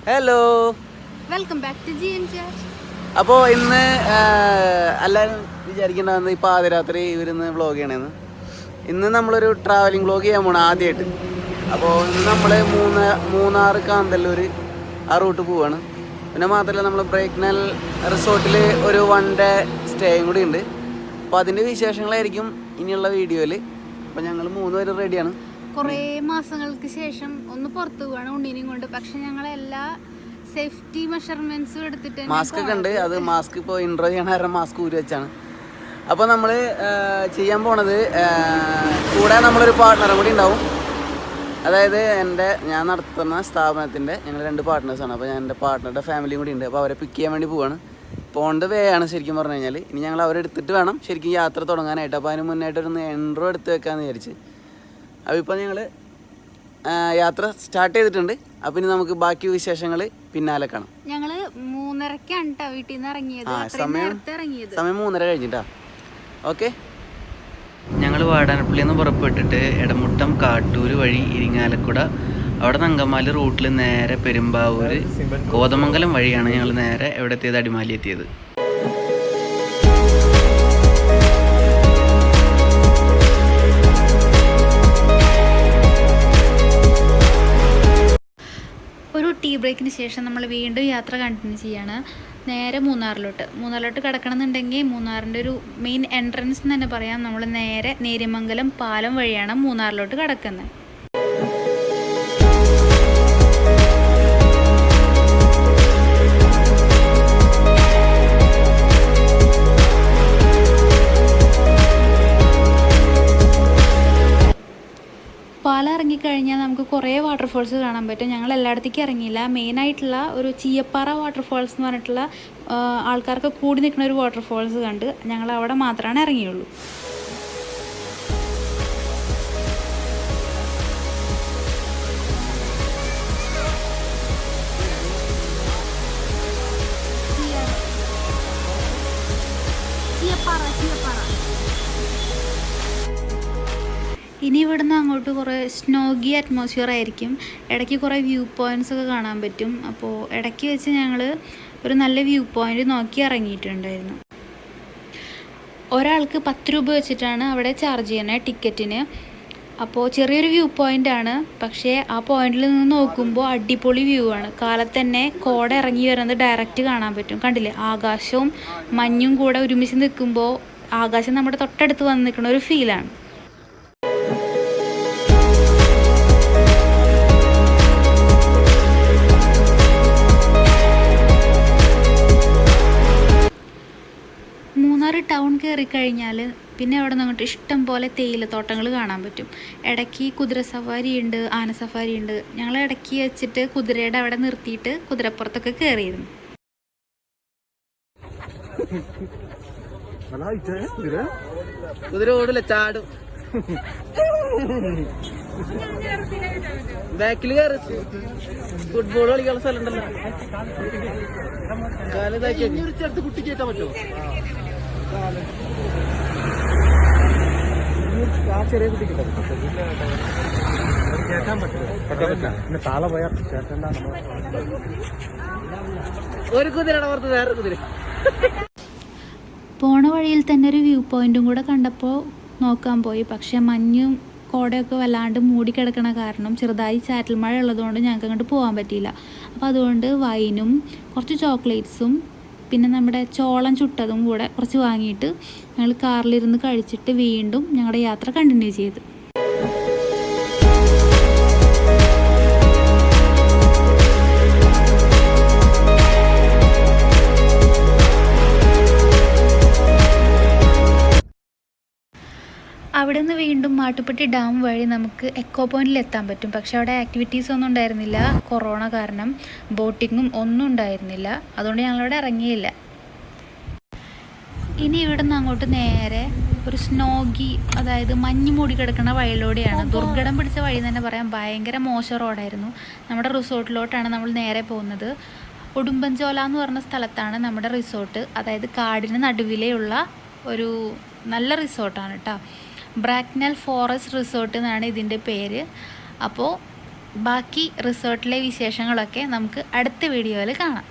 Hello, welcome back to GN Chat. അപ്പോൾ ഇന്ന് എല്ലാവരും വിചാരിക്കേണ്ടതെന്ന് ഇപ്പോൾ പാതിരാത്രി ഇവരിന്ന് വ്ളോഗ് ചെയ്യണമെന്ന്. ഇന്ന് നമ്മളൊരു ട്രാവലിംഗ് വ്ളോഗ് ചെയ്യാൻ പോകണം ആദ്യമായിട്ട്. അപ്പോൾ ഇന്ന് നമ്മൾ മൂന്നാർ കാന്തല്ലൂർ ആ റൂട്ട് പോവാണ്. പിന്നെ മാത്രമല്ല നമ്മൾ ബ്രേക്ക്നെൽ റിസോർട്ടിൽ ഒരു 1 ഡേ സ്റ്റേയും കൂടി ഉണ്ട്. അപ്പോൾ അതിൻ്റെ വിശേഷങ്ങളായിരിക്കും ഇനിയുള്ള വീഡിയോയിൽ. അപ്പോൾ ഞങ്ങൾ 3 പേര് റെഡിയാണ്. കുറേ മാസങ്ങൾക്ക് ശേഷം ഒന്ന് പുറത്തു പോവാണ് ഉണ്ണീനെയും കൊണ്ട്. പക്ഷെ ഞങ്ങളെല്ലാ സേഫ്റ്റി മെഷർമെന്റ്സും എടുത്തിട്ട് മാസ്ക് ഒക്കെ ഉണ്ട്. അത് മാസ്ക് ഇപ്പോൾ ഇൻട്രോ ചെയ്യണ കാരണം മാസ്ക് ഊരി വെച്ചാണ്. അപ്പോൾ നമ്മൾ ചെയ്യാൻ പോണത് കൂടെ നമ്മളൊരു പാർട്ട്ണറും കൂടി ഉണ്ടാവും. അതായത് ഞാൻ നടത്തുന്ന സ്ഥാപനത്തിൻ്റെ ഞങ്ങൾ 2 പാർട്ട്നേഴ്സാണ്. അപ്പോൾ ഞാൻ എൻ്റെ പാർട്ട്ണറുടെ ഫാമിലിയും കൂടി ഉണ്ട്. അപ്പോൾ അവരെ പിക്ക് ചെയ്യാൻ വേണ്ടി പോവാണ്. പോണ്ട് വേ ആണ് ശരിക്കും പറഞ്ഞു കഴിഞ്ഞാൽ. ഇനി ഞങ്ങൾ അവരെടുത്തിട്ട് വേണം ശരിക്കും യാത്ര തുടങ്ങാനായിട്ട്. അപ്പോൾ അതിന് മുന്നായിട്ടൊരു ഇൻട്രോ എടുത്ത് വെക്കാമെന്ന് വിചാരിച്ച്. അപ്പോൾ ഇപ്പോൾ ഞങ്ങൾ യാത്ര സ്റ്റാർട്ട് ചെയ്തിട്ടുണ്ട്. അപ്പം ഇനി നമുക്ക് ബാക്കി വിശേഷങ്ങൾ പിന്നാലെ കാണാം. ഞങ്ങൾ 3:30 വീട്ടിൽ നിന്ന് ഇറങ്ങിയത്. സമയം 3:30 കഴിഞ്ഞിട്ടാ. ഓക്കെ, ഞങ്ങൾ വാടാനപ്പള്ളിയിൽ നിന്ന് പുറപ്പെട്ടിട്ട് എടമുട്ടം കാട്ടൂർ വഴി ഇരിങ്ങാലക്കുട, അവിടെ നിന്ന് അങ്കമാലി റൂട്ടിൽ നേരെ പെരുമ്പാവൂർ കോതമംഗലം വഴിയാണ് ഞങ്ങൾ നേരെ എവിടെ എത്തിയത്, അടിമാലി എത്തിയത്. ഒരു ടീ ബ്രേക്കിന് ശേഷം നമ്മൾ വീണ്ടും യാത്ര കണ്ടിന്യൂ ചെയ്യാണ്. നേരെ മൂന്നാറിലോട്ട് കിടക്കണമെന്നുണ്ടെങ്കിൽ മൂന്നാറിൻ്റെ ഒരു മെയിൻ എൻട്രൻസ് എന്ന് തന്നെ പറയാം. നമ്മൾ നേരെ നേര്യമംഗലം പാലം വഴിയാണ് മൂന്നാറിലോട്ട് കിടക്കുന്നത്. പാലം ഇറങ്ങിക്കഴിഞ്ഞാൽ നമുക്ക് കുറേ വാട്ടർഫോൾസ് കാണാൻ പറ്റും. ഞങ്ങൾ എല്ലായിടത്തേക്കും ഇറങ്ങിയില്ല. മെയിനായിട്ടുള്ള ഒരു ചീയപ്പാറ വാട്ടർഫോൾസ് എന്ന് പറഞ്ഞിട്ടുള്ള ആൾക്കാർക്ക് കൂടി നിൽക്കുന്ന ഒരു വാട്ടർഫോൾസ് കണ്ട് ഞങ്ങൾ അവിടെ മാത്രമാണ് ഇറങ്ങിയുള്ളൂ. ഇനി ഇവിടുന്ന് അങ്ങോട്ട് കുറേ സ്നോഗി അറ്റ്മോസ്ഫിയർ ആയിരിക്കും. ഇടയ്ക്ക് കുറേ വ്യൂ പോയിൻറ്റ്സ് ഒക്കെ കാണാൻ പറ്റും. അപ്പോൾ ഇടയ്ക്ക് വെച്ച് ഞങ്ങൾ ഒരു നല്ല വ്യൂ പോയിൻ്റ് നോക്കി ഇറങ്ങിയിട്ടുണ്ടായിരുന്നു. ഒരാൾക്ക് 10 രൂപ വെച്ചിട്ടാണ് അവിടെ ചാർജ് ചെയ്യുന്നത് ടിക്കറ്റിന്. അപ്പോൾ ചെറിയൊരു വ്യൂ പോയിൻ്റാണ്. പക്ഷേ ആ പോയിന്റിൽ നിന്ന് നോക്കുമ്പോൾ അടിപൊളി വ്യൂ ആണ്. കാലത്ത് തന്നെ കോട ഇറങ്ങി വരുന്നത് ഡയറക്റ്റ് കാണാൻ പറ്റും. കണ്ടില്ലേ, ആകാശവും മഞ്ഞും കൂടെ ഒരുമിച്ച് നിൽക്കുമ്പോൾ ആകാശം നമ്മുടെ തൊട്ടടുത്ത് വന്ന് നിൽക്കുന്ന ഒരു ഫീലാണ്. മൂന്നാർ ടൗൺ കയറി കഴിഞ്ഞാൽ പിന്നെ അവിടെ നിന്ന് അങ്ങോട്ട് ഇഷ്ടം പോലെ തേയിലത്തോട്ടങ്ങൾ കാണാൻ പറ്റും. ഇടയ്ക്ക് കുതിര സഫാരി ഉണ്ട്, ആന സഫാരി ഉണ്ട്. ഞങ്ങൾ ഇടയ്ക്ക് വെച്ചിട്ട് കുതിരയുടെ അവിടെ നിർത്തിയിട്ട് കുതിരപ്പുറത്തൊക്കെ കയറിയിരുന്നു. കുതിര ഓടില്ല, ചാടും. ബാക്കിൽ കയറി ഫുട്ബോൾ കളിക്കാനുള്ള സ്ഥലം ഉണ്ടല്ലോ. കാലിതാക്കി കുട്ടി കയറ്റാൻ പറ്റുമോ? ചെറിയ കുട്ടി കേട്ടാൻ പറ്റും. താളെ പോയാ ചേട്ടണ്ട. ഒരു കുതിരയുടെ പുറത്ത് വേറെ കുതിര. പോണ വഴിയിൽ തന്നെ ഒരു വ്യൂ പോയിന്റും കൂടെ കണ്ടപ്പോൾ നോക്കാൻ പോയി. പക്ഷെ മഞ്ഞും കോടയൊക്കെ വല്ലാണ്ട് മൂടിക്കിടക്കണ കാരണം ചെറുതായി ചാറ്റൽ മഴ ഉള്ളതുകൊണ്ട് ഞങ്ങൾക്ക് അങ്ങോട്ട് പോകാൻ പറ്റിയില്ല. അപ്പോൾ അതുകൊണ്ട് വൈനും കുറച്ച് ചോക്ലേറ്റ്സും പിന്നെ നമ്മുടെ ചോളം ചുട്ടതും കൂടെ കുറച്ച് വാങ്ങിയിട്ട് ഞങ്ങൾ കാറിലിരുന്ന് കഴിച്ചിട്ട് വീണ്ടും ഞങ്ങളുടെ യാത്ര കണ്ടിന്യൂ ചെയ്തു. അവിടെ നിന്ന് വീണ്ടും മാട്ടുപ്പെട്ടി ഡാം വഴി നമുക്ക് എക്കോ പോയിന്റിൽ എത്താൻ പറ്റും. പക്ഷെ അവിടെ ആക്ടിവിറ്റീസ് ഒന്നും ഉണ്ടായിരുന്നില്ല. കൊറോണ കാരണം ബോട്ടിങ്ങും ഒന്നും ഉണ്ടായിരുന്നില്ല. അതുകൊണ്ട് ഞങ്ങളവിടെ ഇറങ്ങിയില്ല. ഇനി ഇവിടെ നിന്ന് അങ്ങോട്ട് നേരെ ഒരു സ്നോഗി, അതായത് മഞ്ഞ് മൂടി കിടക്കുന്ന വഴിയിലൂടെയാണ്. ദുർഘടം പിടിച്ച വഴി തന്നെ പറയാം. ഭയങ്കര മോശം റോഡായിരുന്നു. നമ്മുടെ റിസോർട്ടിലോട്ടാണ് നമ്മൾ നേരെ പോകുന്നത്. ഉടുമ്പൻചോല എന്ന് പറഞ്ഞ സ്ഥലത്താണ് നമ്മുടെ റിസോർട്ട്. അതായത് കാടിന് നടുവിലെയുള്ള ഒരു നല്ല റിസോർട്ടാണ് കേട്ടോ. ബ്രാക്ക്നെൽ ഫോറസ്റ്റ് റിസോർട്ട് എന്നാണ് ഇതിൻ്റെ പേര്. അപ്പോൾ ബാക്കി റിസോർട്ടിലെ വിശേഷങ്ങളൊക്കെ നമുക്ക് അടുത്ത വീഡിയോയിൽ കാണാം.